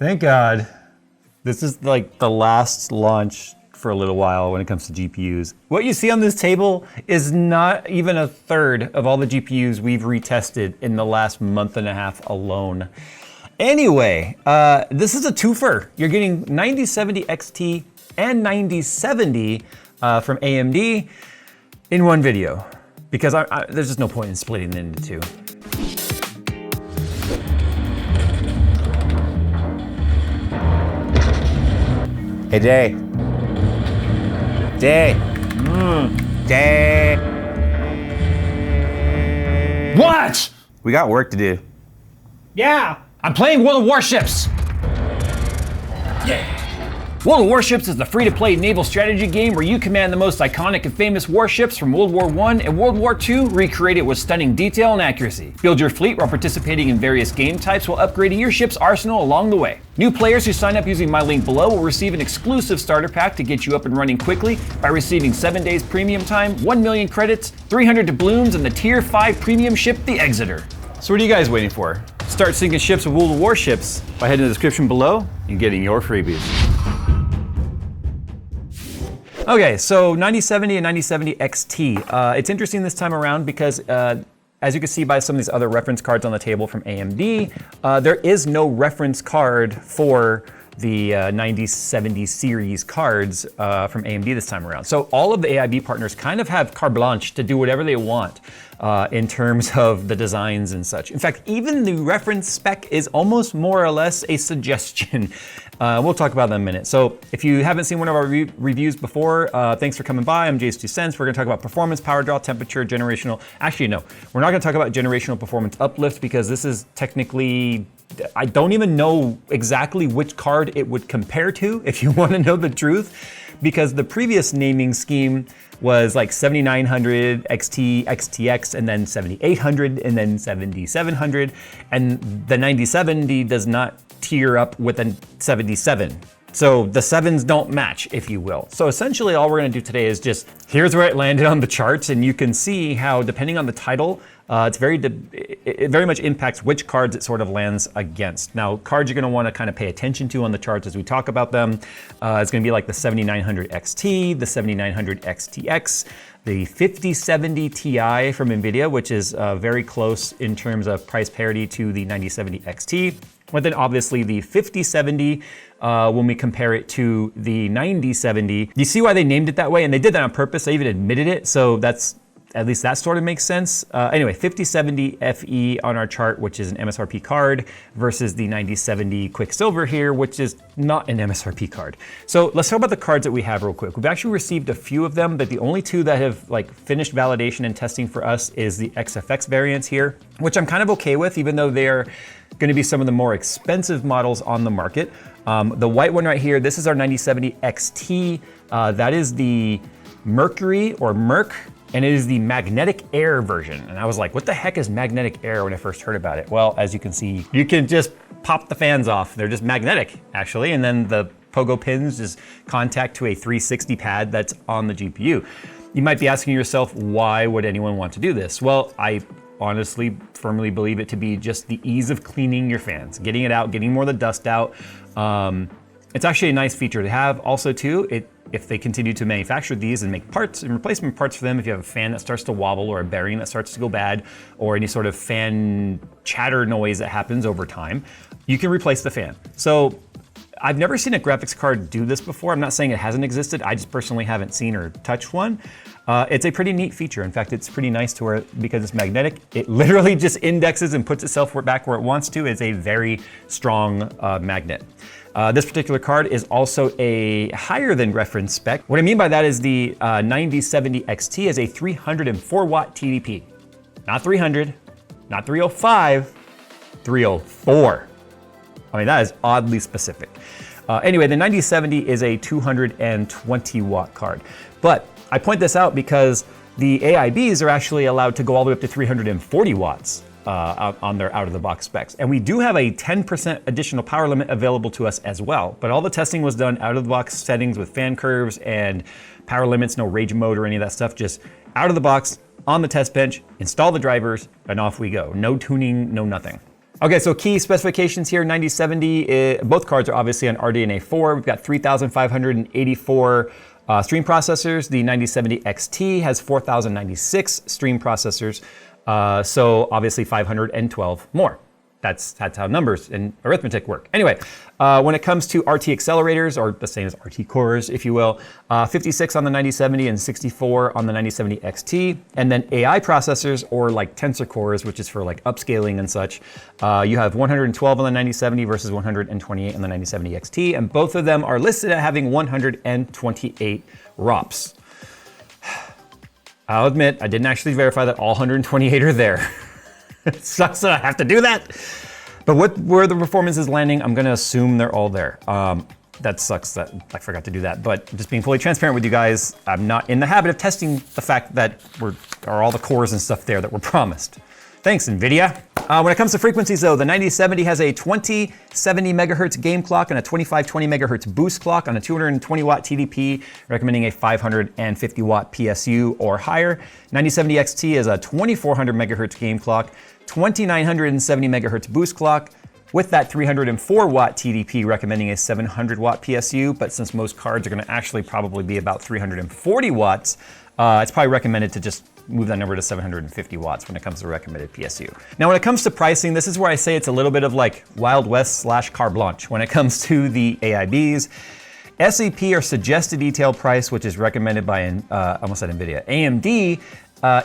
Thank God. This is like the last launch for a little while when it comes to GPUs. What you see on this table is not even a third of all the GPUs we've retested in the last month and a half alone. Anyway, this is a twofer. You're getting 9070 XT and 9070 from AMD in one video, because there's just no point in splitting it into two. Hey, Jay. Jay. Jay. What? We got work to do. Yeah, I'm playing World of Warships. Yeah. World of Warships is the free-to-play naval strategy game where you command the most iconic and famous warships from World War I and World War II, recreated with stunning detail and accuracy. Build your fleet while participating in various game types while upgrading your ship's arsenal along the way. New players who sign up using my link below will receive an exclusive starter pack to get you up and running quickly by receiving 7 days premium time, 1 million credits, 300 doubloons, and the Tier 5 premium ship, the Exeter. So what are you guys waiting for? Start sinking ships with World of Warships by heading to the description below and getting your freebies. Okay, so 9070 and 9070 XT. It's interesting this time around because as you can see by some of these other reference cards on the table from AMD, there is no reference card for the 9070 series cards from AMD this time around. So all of the AIB partners kind of have carte blanche to do whatever they want in terms of the designs and such. In fact, even the reference spec is almost more or less a suggestion. We'll talk about that in a minute. So if you haven't seen one of our reviews before, thanks for coming by. I'm Jay's 2 cents. We're gonna talk about performance, power draw, temperature, generational. Actually, no, we're not gonna talk about generational performance uplift because this is technically, I don't even know exactly which card it would compare to, if you wanna know the truth, because the previous naming scheme was like 7900, XT, XTX, and then 7800, and then 7700, and the 9070 does not tier up with a 77. So the sevens don't match, if you will. So essentially all we're gonna do today is just, here's where it landed on the charts, and you can see how depending on the title, it very much impacts which cards it sort of lands against. Now, cards you're gonna wanna kind of pay attention to on the charts as we talk about them, it's gonna be like the 7900 XT, the 7900 XTX, the 5070 Ti from NVIDIA, which is very close in terms of price parity to the 9070 XT. But then obviously the 5070, when we compare it to the 9070, you see why they named it that way? And they did that on purpose, they even admitted it, so that's, at least that sort of makes sense. Anyway, 5070 FE on our chart, which is an MSRP card, versus the 9070 Quicksilver here, which is not an MSRP card. So let's talk about the cards that we have real quick. We've actually received a few of them, but the only two that have like finished validation and testing for us is the XFX variants here, which I'm kind of okay with, even though they're gonna be some of the more expensive models on the market. The white one right here, this is our 9070 XT. That is the Mercury or Merc, and it is the magnetic air version. And I was like, what the heck is magnetic air when I first heard about it? Well, as you can see, you can just pop the fans off. They're just magnetic, actually. And then the pogo pins just contact to a 360 pad that's on the GPU. You might be asking yourself, why would anyone want to do this? Well, I honestly firmly believe it to be just the ease of cleaning your fans, getting it out, getting more of the dust out. It's actually a nice feature to have. Also too, if they continue to manufacture these and make parts and replacement parts for them, if you have a fan that starts to wobble or a bearing that starts to go bad or any sort of fan chatter noise that happens over time, you can replace the fan. So I've never seen a graphics card do this before. I'm not saying it hasn't existed. I just personally haven't seen or touched one. It's a pretty neat feature. In fact, it's pretty nice to where, because it's magnetic, it literally just indexes and puts itself back where it wants to. It's a very strong magnet. This particular card is also a higher than reference spec. What I mean by that is the 9070 XT is a 304 watt TDP. Not 300, not 305, 304. I mean, that is oddly specific. Anyway, the 9070 is a 220 watt card. But I point this out because the AIBs are actually allowed to go all the way up to 340 watts on their out-of-the-box specs. And we do have a 10% additional power limit available to us as well. But all the testing was done out-of-the-box settings with fan curves and power limits, no rage mode or any of that stuff, just out of the box, on the test bench, install the drivers, and off we go. No tuning, no nothing. Okay, so key specifications here, 9070, both cards are obviously on RDNA 4. We've got 3,584 stream processors. The 9070 XT has 4,096 stream processors, so obviously 512 more. That's how numbers and arithmetic work. Anyway, when it comes to RT accelerators, or the same as RT cores, if you will, 56 on the 9070 and 64 on the 9070 XT. And then AI processors, or like tensor cores, which is for like upscaling and such, you have 112 on the 9070 versus 128 on the 9070 XT. And both of them are listed at having 128 ROPs. I'll admit, I didn't actually verify that all 128 are there. It sucks that I have to do that. But where the performance is landing, I'm gonna assume they're all there. That sucks that I forgot to do that. But just being fully transparent with you guys, I'm not in the habit of testing the fact that are all the cores and stuff there that were promised. Thanks, NVIDIA. When it comes to frequencies though, the 9070 has a 2070 megahertz game clock and a 2520 megahertz boost clock on a 220 watt TDP, recommending a 550 watt PSU or higher. 9070 XT is a 2400 megahertz game clock, 2970 megahertz boost clock, with that 304 watt TDP recommending a 700 watt PSU, but since most cards are gonna actually probably be about 340 watts, it's probably recommended to just move that number to 750 watts when it comes to recommended PSU. Now, when it comes to pricing, this is where I say it's a little bit of like Wild West / carte blanche when it comes to the AIBs. SEP, or suggested detail price, which is recommended by, almost said NVIDIA, AMD,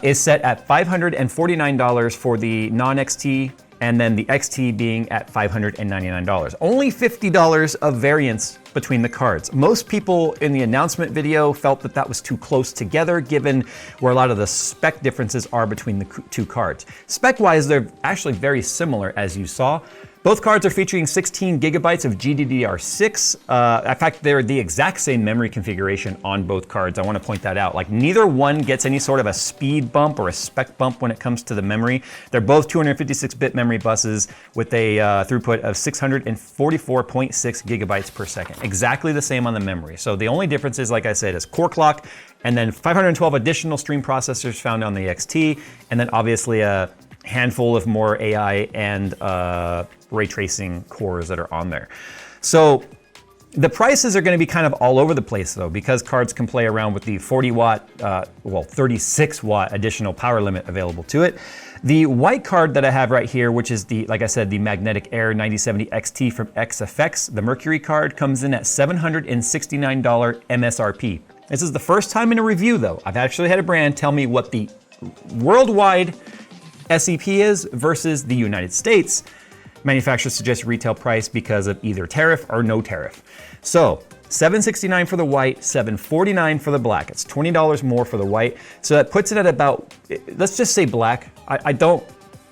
is set at $549 for the non-XT, and then the XT being at $599. Only $50 of variance between the cards. Most people in the announcement video felt that that was too close together, given where a lot of the spec differences are between the two cards. Spec-wise, they're actually very similar, as you saw. Both cards are featuring 16 gigabytes of GDDR6. In fact, they're the exact same memory configuration on both cards. I want to point that out. Like, neither one gets any sort of a speed bump or a spec bump when it comes to the memory. They're both 256-bit memory buses with a throughput of 644.6 gigabytes per second. Exactly the same on the memory. So the only difference is, like I said, is core clock, and then 512 additional stream processors found on the XT, and then obviously a handful of more AI and ray tracing cores that are on there. So the prices are going to be kind of all over the place though, because cards can play around with the 40 watt, 36 watt additional power limit available to it. The white card that I have right here, which is the, like I said, the Magnetic Air 9070 XT from XFX, the Mercury card, comes in at $769 MSRP. This is the first time in a review though. I've actually had a brand tell me what the worldwide SEP is versus the United States manufacturer suggests retail price because of either tariff or no tariff. So $769 for the white, $749 for the black. It's $20 more for the white. So that puts it at about, let's just say black. I don't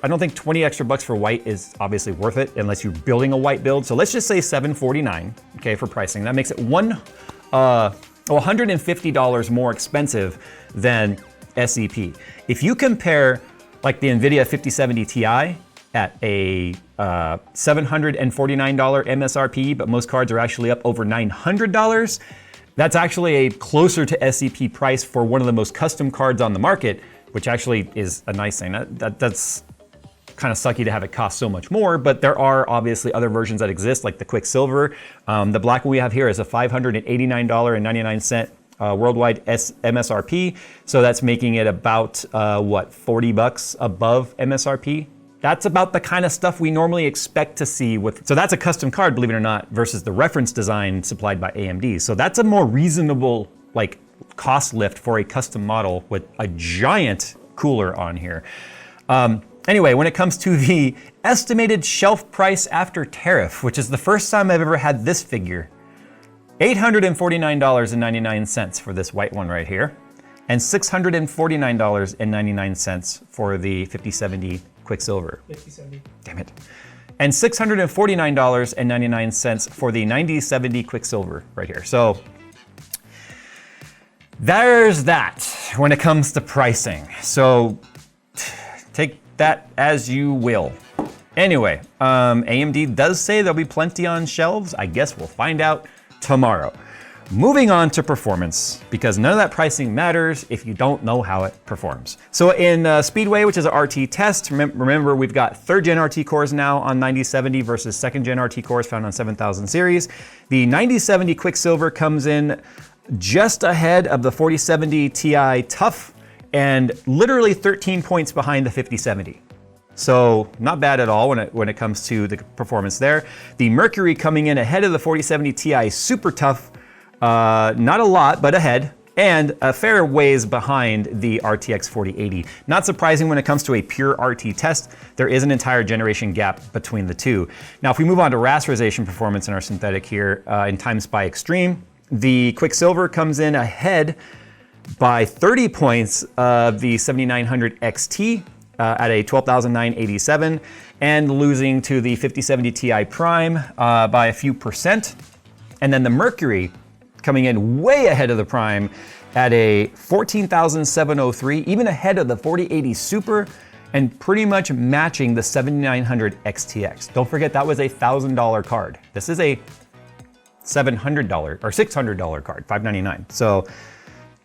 think 20 extra bucks for white is obviously worth it unless you're building a white build. So let's just say $749, okay, for pricing. That makes it $150 more expensive than SEP. If you compare like the NVIDIA 5070 Ti at a $749 MSRP, but most cards are actually up over $900, that's actually a closer to SEP price for one of the most custom cards on the market, which actually is a nice thing. That's kind of sucky to have it cost so much more, but there are obviously other versions that exist, like the Quicksilver. The black one we have here is a $589.99 worldwide MSRP. So that's making it about, 40 bucks above MSRP. That's about the kind of stuff we normally expect to see with, so that's a custom card, believe it or not, versus the reference design supplied by AMD. So that's a more reasonable, like, cost lift for a custom model with a giant cooler on here. Anyway, when it comes to the estimated shelf price after tariff, which is the first time I've ever had this figure, $849.99 for this white one right here, and $649.99 for the 5070 Quicksilver. 5070. Damn it. And $649.99 for the 9070 Quicksilver right here. So there's that when it comes to pricing. So take that as you will. Anyway, AMD does say there'll be plenty on shelves. I guess we'll find out tomorrow. Moving on to performance, because none of that pricing matters if you don't know how it performs. So in Speedway, which is an RT test, remember we've got 3rd gen RT cores now on 9070 versus 2nd gen RT cores found on 7000 series. The 9070 Quicksilver comes in just ahead of the 4070 Ti Tough and literally 13 points behind the 5070. So not bad at all when it comes to the performance there. The Mercury coming in ahead of the 4070 Ti Super Tough, not a lot, but ahead, and a fair ways behind the RTX 4080. Not surprising when it comes to a pure RT test, there is an entire generation gap between the two. Now, if we move on to rasterization performance in our synthetic here in Times by Extreme, the Quicksilver comes in ahead by 30 points of the 7900 XT at a 12,987 and losing to the 5070 Ti Prime by a few percent. And then the Mercury coming in way ahead of the Prime at a 14,703, even ahead of the 4080 Super, and pretty much matching the 7900 XTX. Don't forget that was a $1,000 card. This is a $700 or $600 card, $599. So,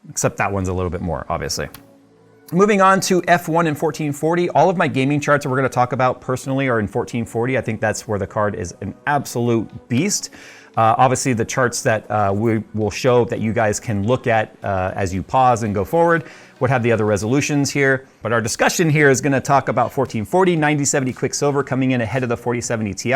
except that one's a little bit more, obviously. Moving on to F1 and 1440, all of my gaming charts that we're going to talk about personally are in 1440. I think that's where the card is an absolute beast. Obviously, the charts that we will show that you guys can look at as you pause and go forward would have the other resolutions here. But our discussion here is going to talk about 1440, 9070 Quicksilver coming in ahead of the 4070 Ti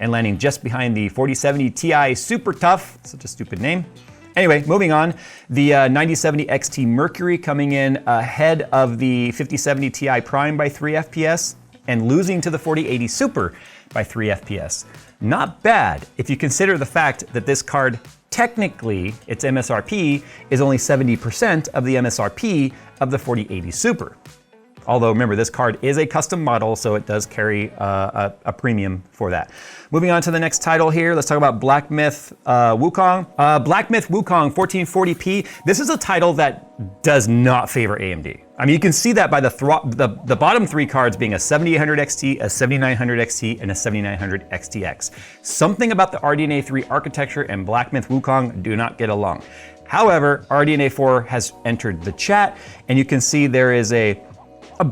and landing just behind the 4070 Ti Super Tough. Such a stupid name. Anyway, moving on, the 9070 XT Mercury coming in ahead of the 5070 Ti Prime by 3 FPS and losing to the 4080 Super by 3 FPS. Not bad if you consider the fact that this card, technically, its MSRP is only 70% of the MSRP of the 4080 Super. Although remember, this card is a custom model, so it does carry a premium for that. Moving on to the next title here, let's talk about Black Myth Wukong. Black Myth Wukong 1440p. This is a title that does not favor AMD. I mean, you can see that by the bottom 3 cards being a 7800 XT, a 7900 XT, and a 7900 XTX. Something about the RDNA 3 architecture and Black Myth Wukong do not get along. However, RDNA 4 has entered the chat, and you can see there is a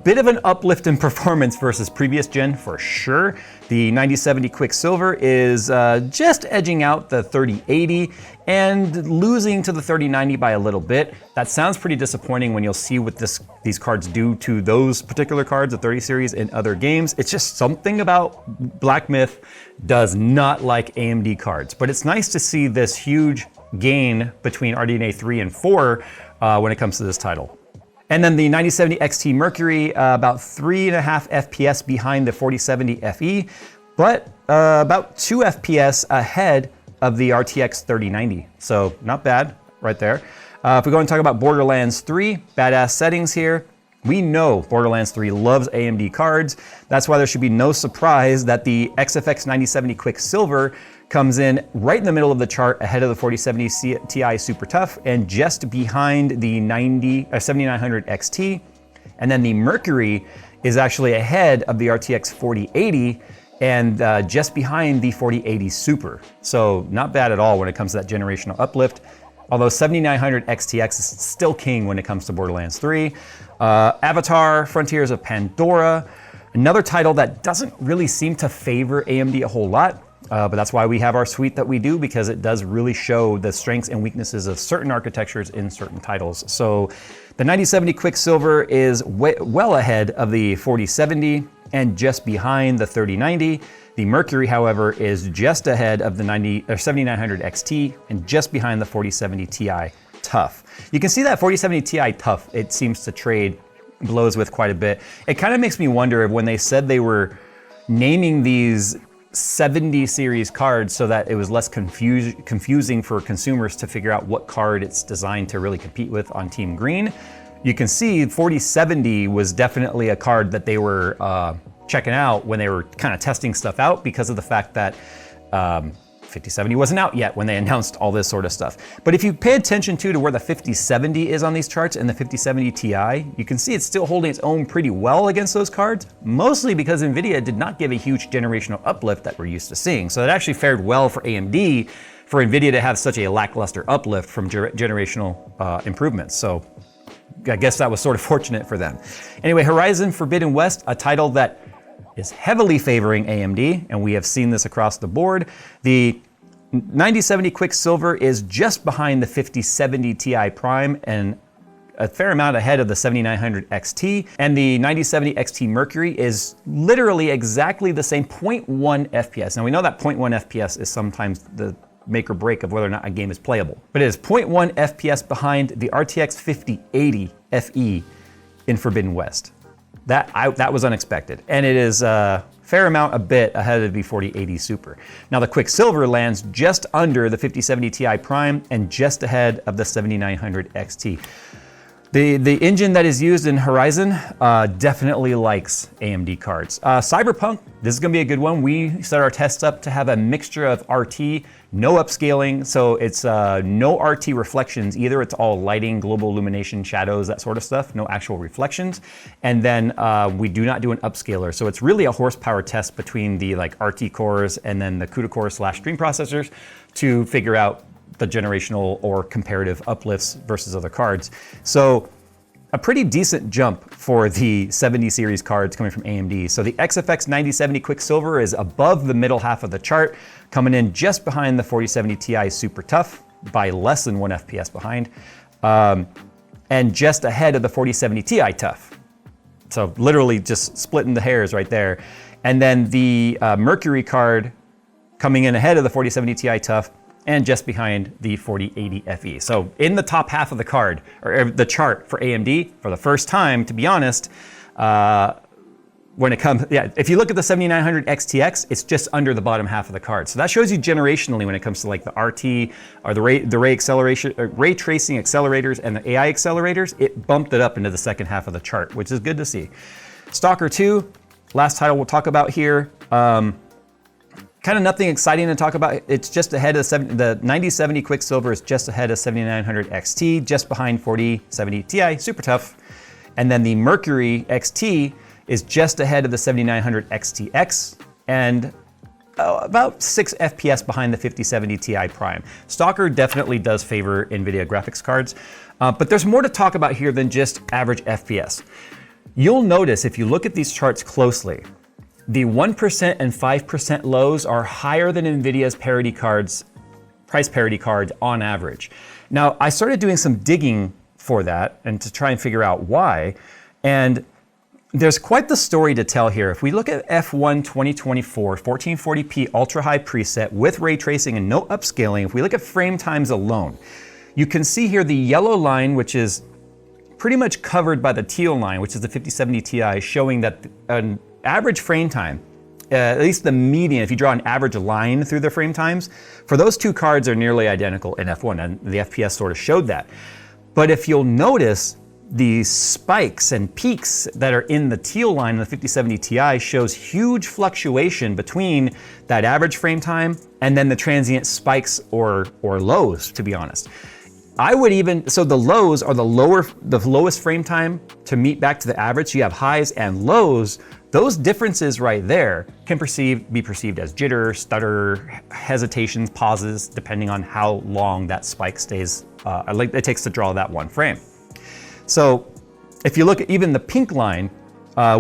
bit of an uplift in performance versus previous gen for sure. The 9070 Quicksilver is just edging out the 3080 and losing to the 3090 by a little bit. That sounds pretty disappointing when you'll see what these cards do to those particular cards, the 30 series in other games. It's just something about Black Myth does not like AMD cards, but it's nice to see this huge gain between RDNA 3 and 4 when it comes to this title. And then the 9070 XT Mercury, about 3.5 FPS behind the 4070 FE, but about 2 FPS ahead of the RTX 3090. So not bad right there. If we go and talk about Borderlands 3, badass settings here. We know Borderlands 3 loves AMD cards. That's why there should be no surprise that the XFX 9070 Quicksilver comes in right in the middle of the chart ahead of the 4070 Ti Super Tough and just behind the 7900 XT. And then the Mercury is actually ahead of the RTX 4080 and just behind the 4080 Super. So not bad at all when it comes to that generational uplift. Although 7900 XTX is still king when it comes to Borderlands 3. Avatar, Frontiers of Pandora, another title that doesn't really seem to favor AMD a whole lot. But that's why we have our suite that we do, because it does really show the strengths and weaknesses of certain architectures in certain titles. So the 9070 Quicksilver is well ahead of the 4070 and just behind the 3090. The Mercury, however, is just ahead of the 7900 XT and just behind the 4070 Ti Tough. You can see that 4070 Ti Tough, it seems to trade blows with quite a bit. It kind of makes me wonder if when they said they were naming these 70 series cards so that it was less confusing for consumers to figure out what card it's designed to really compete with on Team Green. You can see 4070 was definitely a card that they were checking out when they were kind of testing stuff out, because of the fact that 5070 wasn't out yet when they announced all this sort of stuff. But if you pay attention to where the 5070 is on these charts and the 5070 Ti, you can see it's still holding its own pretty well against those cards, mostly because NVIDIA did not give a huge generational uplift that we're used to seeing. So it actually fared well for AMD for NVIDIA to have such a lackluster uplift from generational improvements. So I guess that was sort of fortunate for them. Anyway, Horizon Forbidden West, a title that is heavily favoring AMD, and we have seen this across the board. The 9070 Quicksilver is just behind the 5070 Ti Prime and a fair amount ahead of the 7900 XT, and the 9070 XT Mercury is literally exactly the same 0.1 FPS. Now we know that 0.1 FPS is sometimes the make or break of whether or not a game is playable, but it is 0.1 FPS behind the RTX 5080 FE in Forbidden West. That was unexpected, and it is a fair amount a bit ahead of the 4080 Super. Now the Quicksilver lands just under the 5070 Ti Prime and just ahead of the 7900 XT. The engine that is used in Horizon definitely likes AMD cards. Cyberpunk, this is gonna be a good one. We set our tests up to have a mixture of RT, no upscaling, so it's no RT reflections either. It's all lighting, global illumination, shadows, that sort of stuff, no actual reflections. And then we do not do an upscaler. So it's really a horsepower test between the RT cores and then the CUDA cores / stream processors to figure out the generational or comparative uplifts versus other cards. So a pretty decent jump for the 70 series cards coming from AMD. So the XFX 9070 Quicksilver is above the middle half of the chart, coming in just behind the 4070 Ti Super Tough by less than 1 FPS behind, and just ahead of the 4070 Ti Tough. So literally just splitting the hairs right there. And then the Mercury card coming in ahead of the 4070 Ti Tough and just behind the 4080 FE. So in the top half of the card, or the chart for AMD, for the first time, to be honest, when it comes, if you look at the 7900 XTX, it's just under the bottom half of the card. So that shows you generationally when it comes to the RT or the ray tracing accelerators and the AI accelerators, it bumped it up into the second half of the chart, which is good to see. Stalker 2, last title we'll talk about here. Kind of nothing exciting to talk about. It's just ahead of the 9070 Quicksilver is just ahead of 7900 XT, just behind 4070 Ti Super Tough. And then the Mercury XT is just ahead of the 7900 XTX and about 6 FPS behind the 5070 Ti Prime. Stalker definitely does favor NVIDIA graphics cards, but there's more to talk about here than just average FPS. You'll notice if you look at these charts closely, the 1% and 5% lows are higher than NVIDIA's parity cards, price parity cards on average. Now, I started doing some digging for that and to try and figure out why. And there's quite the story to tell here. If we look at F1 2024 1440p ultra high preset with ray tracing and no upscaling, if we look at frame times alone, you can see here the yellow line, which is pretty much covered by the teal line, which is the 5070 Ti, showing that an average frame time, at least the median, if you draw an average line through the frame times, for those two cards are nearly identical in F1, and the FPS sort of showed that. But if you'll notice, the spikes and peaks that are in the teal line in the 5070 Ti shows huge fluctuation between that average frame time and then the transient spikes or lows, to be honest. I would even, so the lows are the lowest frame time to meet back to the average. So you have highs and lows. Those differences right there can be perceived as jitter, stutter, hesitations, pauses, depending on how long that spike stays, it takes to draw that one frame. So if you look at even the pink line,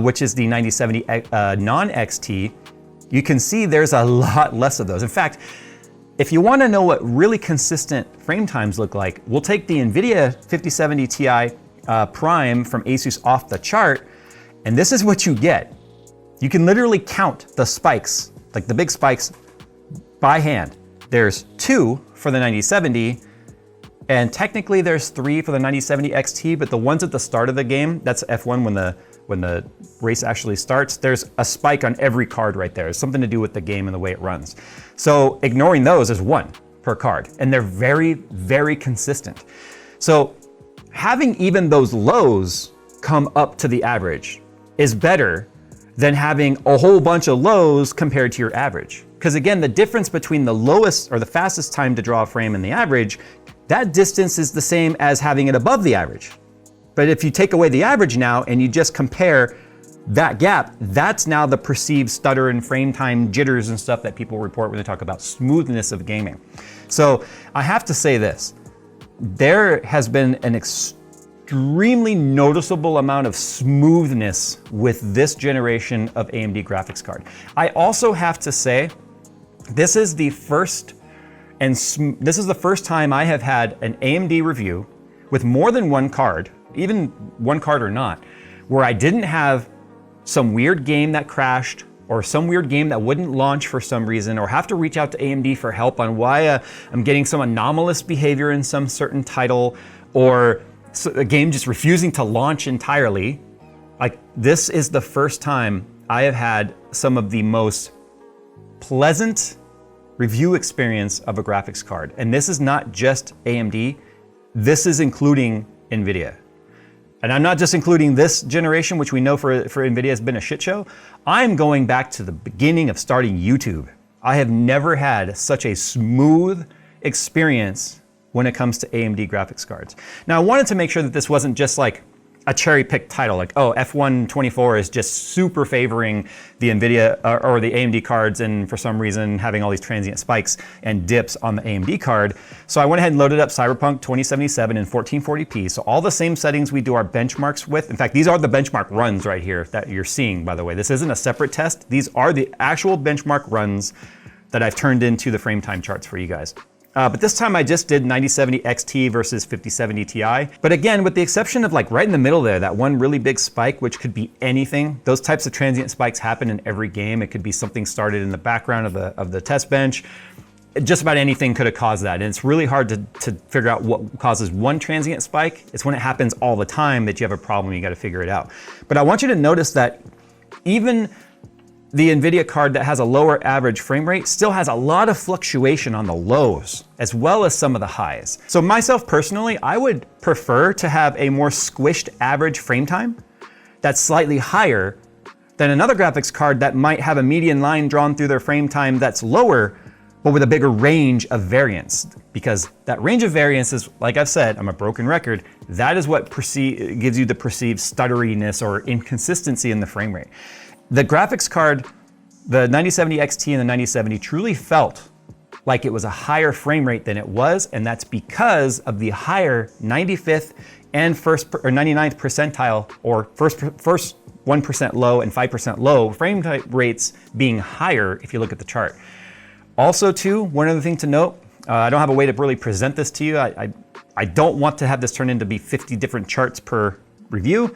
which is the 9070 non-XT, you can see there's a lot less of those. In fact, if you want to know what really consistent frame times look like, we'll take the NVIDIA 5070 Ti Prime from Asus off the chart, and this is what you get. You can literally count the spikes, like the big spikes, by hand. There's 2 for the 9070, and technically there's 3 for the 9070 XT, but the ones at the start of the game, that's F1 when the race actually starts, there's a spike on every card right there. It's something to do with the game and the way it runs. So ignoring those is 1 per card, and they're very, very consistent. So having even those lows come up to the average is better than having a whole bunch of lows compared to your average. Because again, the difference between the lowest or the fastest time to draw a frame and the average, that distance is the same as having it above the average. But if you take away the average now and you just compare that gap, that's now the perceived stutter and frame time jitters and stuff that people report when they talk about smoothness of gaming. So I have to say this, there has been an extremely noticeable amount of smoothness with this generation of AMD graphics card. I also have to say, this is the first time I have had an AMD review with more than one card, even one card or not, where I didn't have some weird game that crashed or some weird game that wouldn't launch for some reason, or have to reach out to AMD for help on why I'm getting some anomalous behavior in some certain title, or a game just refusing to launch entirely. Like, this is the first time I have had some of the most pleasant review experience of a graphics card. And this is not just AMD, this is including NVIDIA. And I'm not just including this generation, which we know for NVIDIA has been a shit show. I'm going back to the beginning of starting YouTube. I have never had such a smooth experience when it comes to AMD graphics cards. Now, I wanted to make sure that this wasn't just like a cherry-picked title, like, oh, F124 is just super favoring the NVIDIA or the AMD cards, and for some reason having all these transient spikes and dips on the AMD card. So I went ahead and loaded up Cyberpunk 2077 in 1440p. So all the same settings we do our benchmarks with. In fact, these are the benchmark runs right here that you're seeing, by the way. This isn't a separate test. These are the actual benchmark runs that I've turned into the frame time charts for you guys. But this time I just did 9070 XT versus 5070 Ti. But again, with the exception of like right in the middle there, that one really big spike, which could be anything. Those types of transient spikes happen in every game. It could be something started in the background of the test bench. Just about anything could have caused that. And it's really hard to figure out what causes one transient spike. It's when it happens all the time that you have a problem, you gotta figure it out. But I want you to notice that even the NVIDIA card that has a lower average frame rate still has a lot of fluctuation on the lows, as well as some of the highs. So myself personally, I would prefer to have a more squished average frame time that's slightly higher than another graphics card that might have a median line drawn through their frame time that's lower, but with a bigger range of variance. Because that range of variance is, like I've said, I'm a broken record, that is what gives you the perceived stutteriness or inconsistency in the frame rate. The graphics card, the 9070 XT and the 9070 truly felt like it was a higher frame rate than it was, and that's because of the higher 95th and 99th percentile, or first 1% low and 5% low frame rates being higher if you look at the chart. Also too, one other thing to note, I don't have a way to really present this to you. I don't want to have this turn into be 50 different charts per review.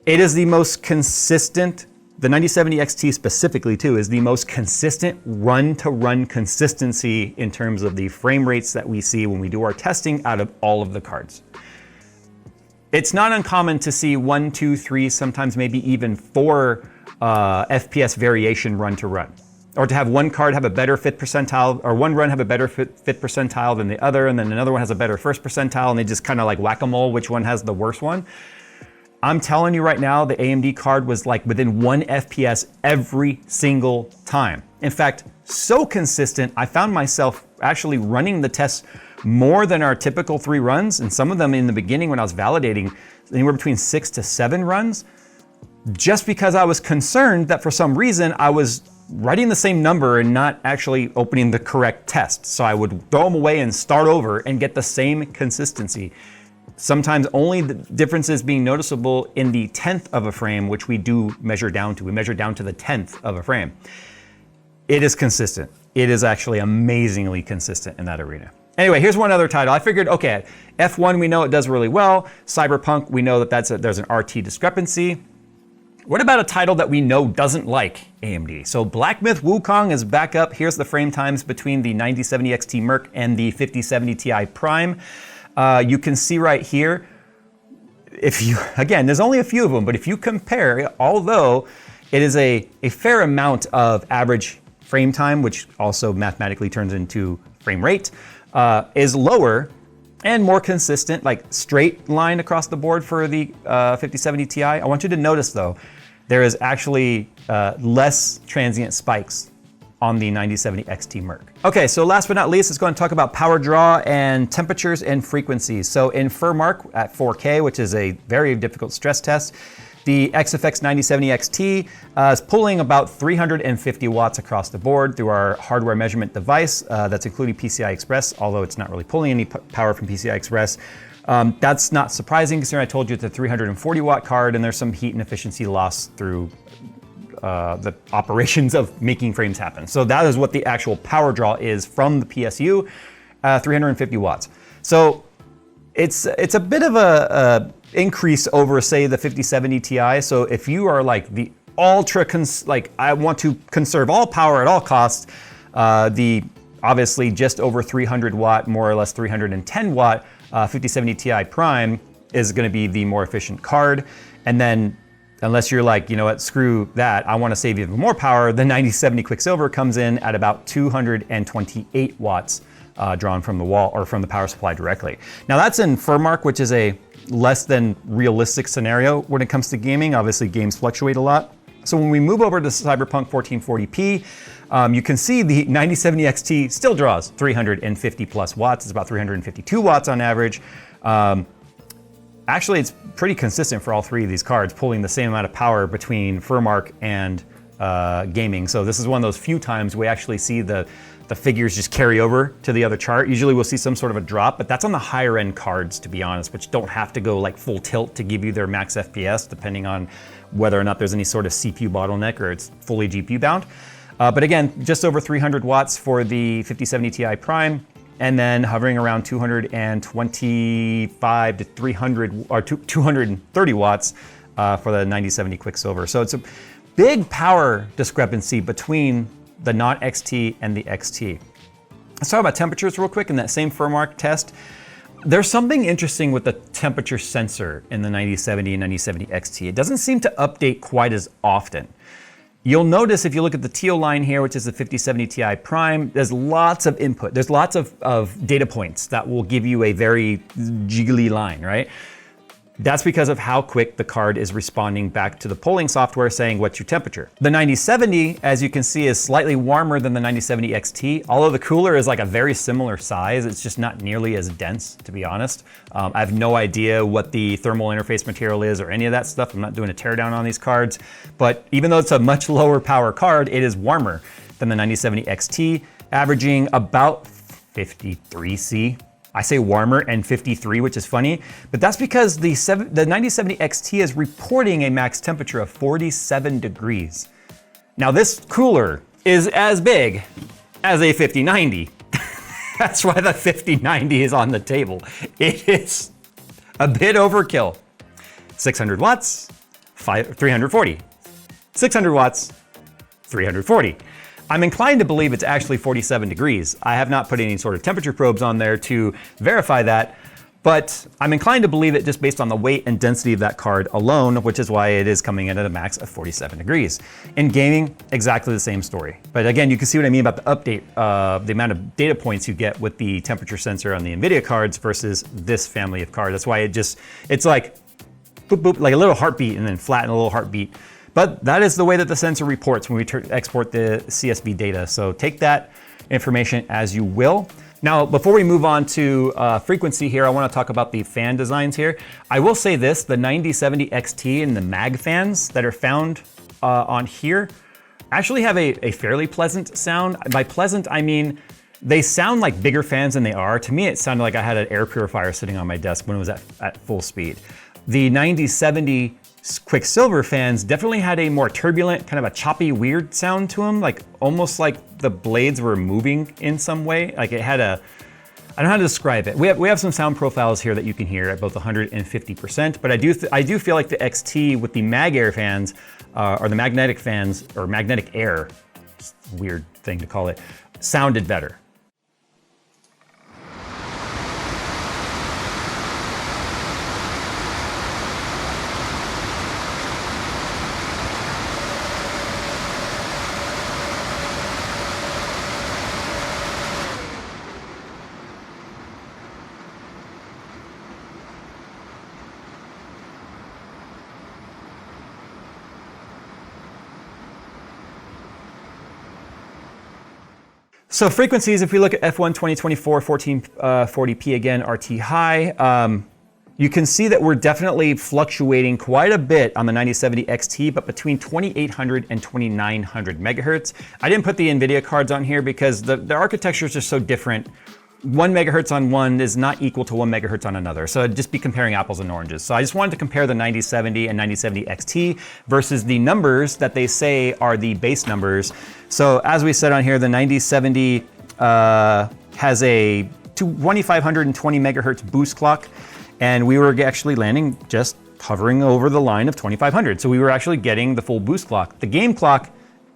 It is the most consistent, the 9070 XT specifically too, is the most consistent run-to-run consistency in terms of the frame rates that we see when we do our testing out of all of the cards. It's not uncommon to see 1, 2, 3, sometimes maybe even 4 FPS variation run-to-run. Or to have one card have a better fit percentile, or one run have a better fit percentile than the other, and then another one has a better first percentile, and they just kind of like whack-a-mole which one has the worst one. I'm telling you right now, the AMD card was like within 1 FPS every single time. In fact, so consistent, I found myself actually running the tests more than our typical 3 runs, and some of them in the beginning when I was validating, anywhere between 6 to 7 runs, just because I was concerned that for some reason I was writing the same number and not actually opening the correct test. So I would throw them away and start over and get the same consistency. Sometimes only the differences being noticeable in the 10th of a frame, which we do measure down to. We measure down to the 10th of a frame. It is consistent. It is actually amazingly consistent in that arena. Anyway, here's one other title. I figured, okay, F1 we know it does really well. Cyberpunk, we know that there's an RT discrepancy. What about a title that we know doesn't like AMD? So Black Myth Wukong is back up. Here's the frame times between the 9070 XT Merc and the 5070 Ti Prime. You can see right here, again, there's only a few of them, but if you compare, although it is a fair amount of average frame time, which also mathematically turns into frame rate, is lower and more consistent, like straight line across the board for the 5070 Ti. I want you to notice though, there is actually less transient spikes on the 9070 XT Merc. Okay, so last but not least, let's go and talk about power draw and temperatures and frequencies. So in FurMark at 4K, which is a very difficult stress test, The XFX 9070 XT is pulling about 350 watts across the board through our hardware measurement device. That's including PCI Express, although it's not really pulling any power from PCI Express. That's not surprising considering I told you it's a 340 watt card and there's some heat and efficiency loss through the operations of making frames happen. So that is what the actual power draw is from the PSU, 350 watts. So it's a bit of a increase over, say, the 5070 Ti. So if you are like the ultra, I want to conserve all power at all costs, the obviously just over 300 watt, more or less 310 watt 5070 Ti Prime is going to be the more efficient card. And then unless you're like, you know what, screw that, I want to save even more power, the 9070 Quicksilver comes in at about 228 watts drawn from the wall or from the power supply directly. Now that's in Furmark, which is a less than realistic scenario when it comes to gaming. Obviously games fluctuate a lot. So when we move over to Cyberpunk 1440p, you can see the 9070 XT still draws 350 plus watts. It's about 352 watts on average. Actually, it's pretty consistent for all three of these cards, pulling the same amount of power between Furmark and gaming. So this is one of those few times we actually see the figures just carry over to the other chart. Usually we'll see some sort of a drop, but that's on the higher end cards, to be honest, which don't have to go like full tilt to give you their max FPS, depending on whether or not there's any sort of CPU bottleneck or it's fully GPU bound. But again, just over 300 watts for the 5070 Ti Prime, and then hovering around 225 to 300 or 230 watts for the 9070 Quicksilver. So it's a big power discrepancy between the non-XT and the XT. Let's talk about temperatures real quick in that same Furmark test. There's something interesting with the temperature sensor in the 9070 and 9070 XT. It doesn't seem to update quite as often. You'll notice if you look at the teal line here, which is the 5070 Ti Prime, there's lots of input. There's lots of data points that will give you a very jiggly line, right? That's because of how quick the card is responding back to the polling software saying, what's your temperature? The 9070, as you can see, is slightly warmer than the 9070 XT, although the cooler is like a very similar size. It's just not nearly as dense, to be honest. I have no idea what the thermal interface material is or any of that stuff. I'm not doing a teardown on these cards, but even though it's a much lower power card, it is warmer than the 9070 XT, averaging about 53 C. I say warmer and 53, which is funny, but that's because the 9070 XT is reporting a max temperature of 47 degrees. Now this cooler is as big as a 5090. That's why the 5090 is on the table. It is a bit overkill. 600 watts, 340. 600 watts, 340. I'm inclined to believe it's actually 47 degrees. I have not put any sort of temperature probes on there to verify that, but I'm inclined to believe it just based on the weight and density of that card alone, which is why it is coming in at a max of 47 degrees. In gaming, exactly the same story. But again, you can see what I mean about the update, the amount of data points you get with the temperature sensor on the NVIDIA cards versus this family of cards. That's why it's like boop, boop, like a little heartbeat and then flat and a little heartbeat. But that is the way that the sensor reports when we export the CSV data. So take that information as you will. Now, before we move on to frequency here, I want to talk about the fan designs here. I will say this, the 9070 XT and the mag fans that are found on here actually have a fairly pleasant sound. By pleasant, I mean they sound like bigger fans than they are. To me, it sounded like I had an air purifier sitting on my desk when it was at full speed. The 9070 Quicksilver fans definitely had a more turbulent, kind of a choppy, weird sound to them, like almost like the blades were moving in some way. Like it had I don't know how to describe it. We have some sound profiles here that you can hear at both 150%, but I do feel like the XT with the mag air fans, or the magnetic fans, or magnetic air, weird thing to call it, sounded better. So frequencies, if we look at F1 2024 1440p again, RT high, You can see that we're definitely fluctuating quite a bit on the 9070 XT, but between 2800 and 2900 megahertz. I didn't put the NVIDIA cards on here because the architectures are so different. 1 megahertz on one is not equal to 1 megahertz on another. So I'd just be comparing apples and oranges. So I just wanted to compare the 9070 and 9070 XT versus the numbers that they say are the base numbers. So as we said on here, the 9070 has a 2520 megahertz boost clock. And we were actually landing just hovering over the line of 2500. So we were actually getting the full boost clock. The game clock,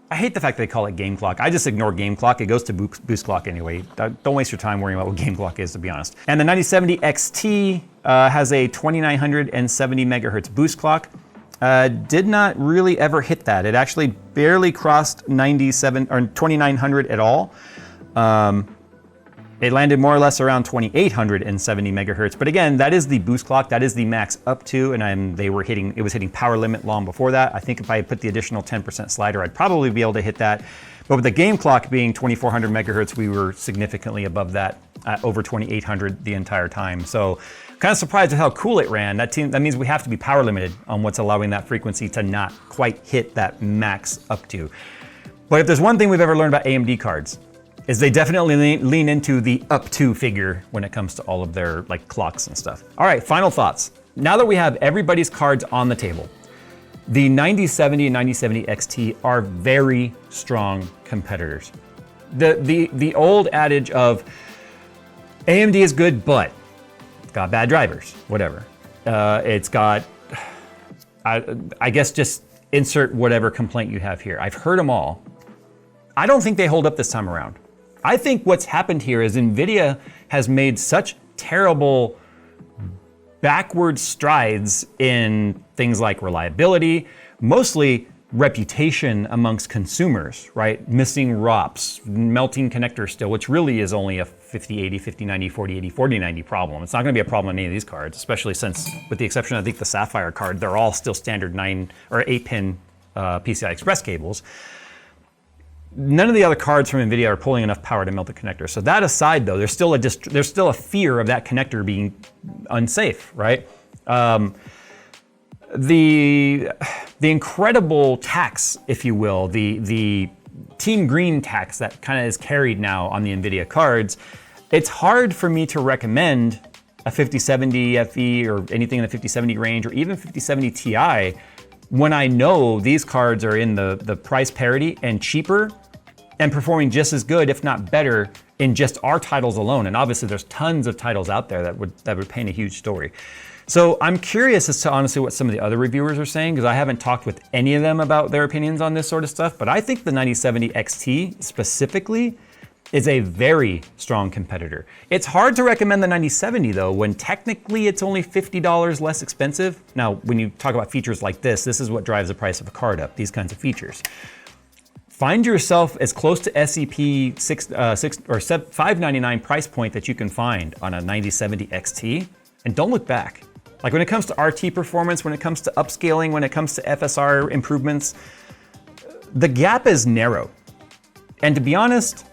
I hate the fact they call it game clock. I just ignore game clock. It goes to boost clock anyway. Don't waste your time worrying about what game clock is, to be honest. And the 9070 XT has a 2970 megahertz boost clock. Did not really ever hit that. It actually barely crossed 2900 at all. It landed more or less around 2870 megahertz. But again, that is the boost clock. That is the max up to, and it was hitting power limit long before that. I think if I had put the additional 10% slider, I'd probably be able to hit that. But with the game clock being 2400 megahertz, we were significantly above that at over 2800 the entire time. So kind of surprised at how cool it ran. That means we have to be power limited on what's allowing that frequency to not quite hit that max up to. But if there's one thing we've ever learned about AMD cards, is they definitely lean into the up to figure when it comes to all of their like clocks and stuff. All right, final thoughts. Now that we have everybody's cards on the table, the 9070 and 9070 XT are very strong competitors. The old adage of AMD is good, but it's got bad drivers, whatever. It's got, I guess just insert whatever complaint you have here. I've heard them all. I don't think they hold up this time around. I think what's happened here is NVIDIA has made such terrible backward strides in things like reliability, mostly reputation amongst consumers, right? Missing ROPs, melting connectors still, which really is only a 5080, 5090, 4080, 4090 problem. It's not gonna be a problem on any of these cards, especially since, with the exception of, I think, the Sapphire card, they're all still standard 9 or 8-pin PCI Express cables. None of the other cards from NVIDIA are pulling enough power to melt the connector. So that aside, though, there's still a fear of that connector being unsafe, right? The incredible tax, if you will, the Team Green tax that kind of is carried now on the NVIDIA cards, it's hard for me to recommend a 5070 FE or anything in the 5070 range or even 5070 Ti when I know these cards are in the price parity and cheaper and performing just as good, if not better, in just our titles alone. And obviously there's tons of titles out there that would paint a huge story. So I'm curious as to honestly what some of the other reviewers are saying, because I haven't talked with any of them about their opinions on this sort of stuff, but I think the 9070 XT specifically is a very strong competitor. It's hard to recommend the 9070 though, when technically it's only $50 less expensive. Now, when you talk about features like this is what drives the price of a card up, these kinds of features. Find yourself as close to SEP 599 price point that you can find on a 9070 XT, and don't look back. Like when it comes to RT performance, when it comes to upscaling, when it comes to FSR improvements, the gap is narrow. And to be honest,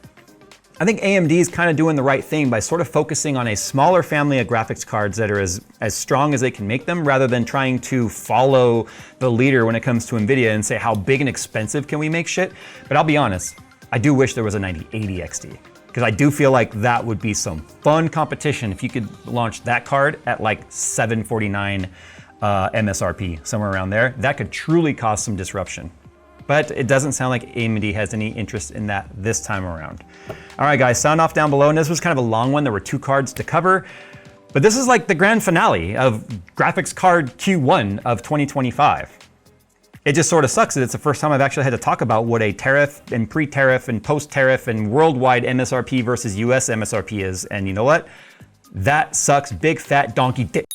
I think AMD is kind of doing the right thing by sort of focusing on a smaller family of graphics cards that are as strong as they can make them, rather than trying to follow the leader when it comes to NVIDIA and say how big and expensive can we make shit. But I'll be honest, I do wish there was a 9080 XT, because I do feel like that would be some fun competition if you could launch that card at like $749 MSRP, somewhere around there. That could truly cause some disruption. But it doesn't sound like AMD has any interest in that this time around. All right, guys, sound off down below. And this was kind of a long one. There were 2 cards to cover. But this is like the grand finale of graphics card Q1 of 2025. It just sort of sucks that it's the first time I've actually had to talk about what a tariff and pre-tariff and post-tariff and worldwide MSRP versus US MSRP is. And you know what? That sucks big fat donkey dick.